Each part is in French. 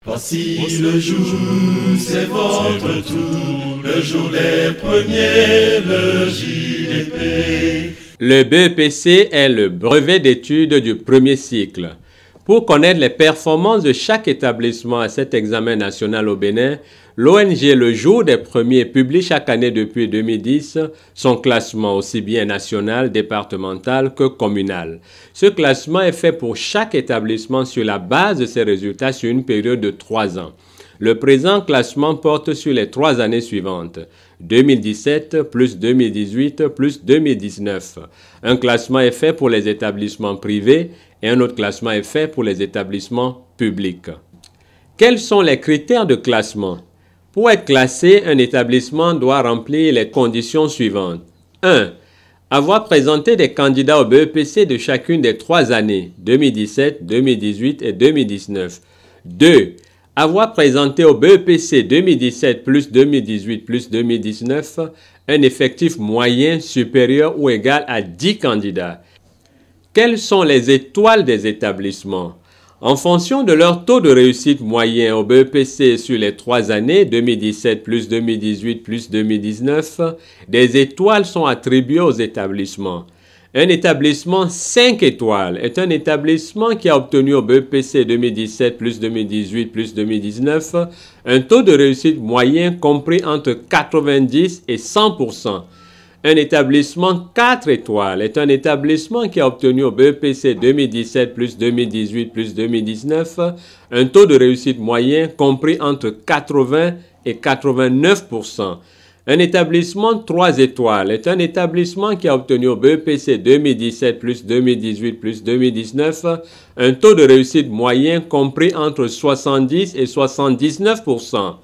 Voici le jour, c'est votre tour, le jour des premiers, le JDP. Le BEPC est le brevet d'études du premier cycle. Pour connaître les performances de chaque établissement à cet examen national au Bénin, l'ONG Le Jour des Premiers publie chaque année depuis 2010 son classement aussi bien national, départemental que communal. Ce classement est fait pour chaque établissement sur la base de ses résultats sur une période de 3 ans. Le présent classement porte sur les 3 années suivantes, 2017 plus 2018 plus 2019. Un classement est fait pour les établissements privés et un autre classement est fait pour les établissements publics. Quels sont les critères de classement? Pour être classé, un établissement doit remplir les conditions suivantes. 1. Avoir présenté des candidats au BEPC de chacune des 3 années, 2017, 2018 et 2019. 2. Avoir présenté au BEPC 2017 plus 2018 plus 2019 un effectif moyen supérieur ou égal à 10 candidats. Quelles sont les étoiles des établissements? En fonction de leur taux de réussite moyen au BEPC sur les 3 années, 2017 plus 2018 plus 2019, des étoiles sont attribuées aux établissements. Un établissement 5 étoiles est un établissement qui a obtenu au BEPC 2017 plus 2018 plus 2019 un taux de réussite moyen compris entre 90 et 100%. Un établissement 4 étoiles est un établissement qui a obtenu au BEPC 2017 plus 2018 plus 2019 un taux de réussite moyen compris entre 80 et 89%. Un établissement 3 étoiles est un établissement qui a obtenu au BEPC 2017 plus 2018 plus 2019 un taux de réussite moyen compris entre 70 et 79%.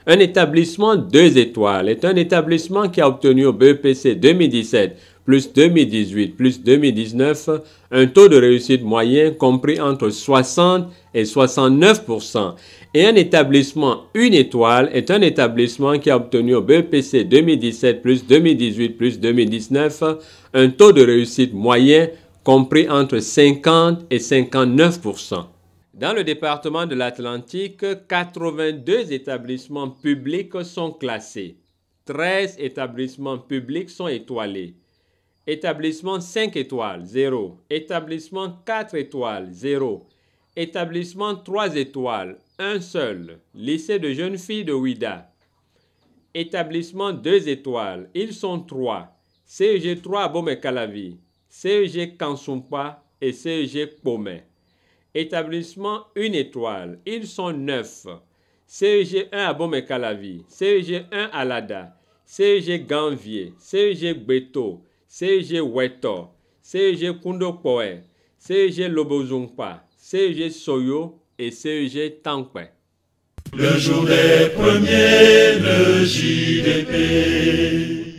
Un établissement 2 étoiles est un établissement qui a obtenu au BEPC 2017 plus 2018 plus 2019 un taux de réussite moyen compris entre 60 et 69%. Et un établissement 1 étoile est un établissement qui a obtenu au BEPC 2017 plus 2018 plus 2019 un taux de réussite moyen compris entre 50 et 59%. Dans le département de l'Atlantique, 82 établissements publics sont classés. 13 établissements publics sont étoilés. Établissement 5 étoiles, 0. Établissement 4 étoiles, 0. Établissement 3 étoiles, 1 seul. Lycée de jeunes filles de Ouida. Établissement 2 étoiles, ils sont 3. CEG 3 à Bomé-Calavi, CEG Kansumpa et CEG Pomé. Établissement 1 étoile, ils sont 9. CEG 1 à Bomé-Calavi, CEG 1 à Lada, CEG Ganvier, CEG Beto, CEG Weto, CEG Koundopoe, CEG Lobozungpa, CEG Soyo et CEG Tankwe. Le jour des premiers, le JDP.